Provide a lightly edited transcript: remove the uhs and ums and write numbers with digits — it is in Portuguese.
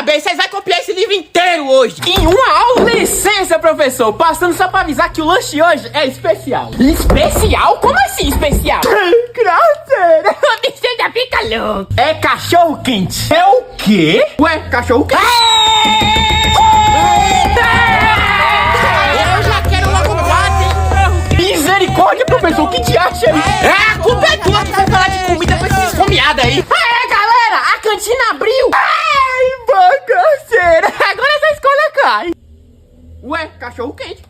bem, vocês vão copiar esse livro inteiro hoje. Em uma aula? Licença, professor. Passando só pra avisar que o lanche hoje é especial. Especial? Como assim especial? Grosseira. O bicho já fica louco. É cachorro quente. É o quê? Ué, cachorro quente? Eu já quero logo um prato, hein? Misericórdia, professor. O que te acha aí? É, a culpa é tua que foi falar de comida pra esses esfomeados aí. Aê, galera, a cantina abriu. Ai, bagaceira. Agora essa escola cai. Ué, cachorro quente.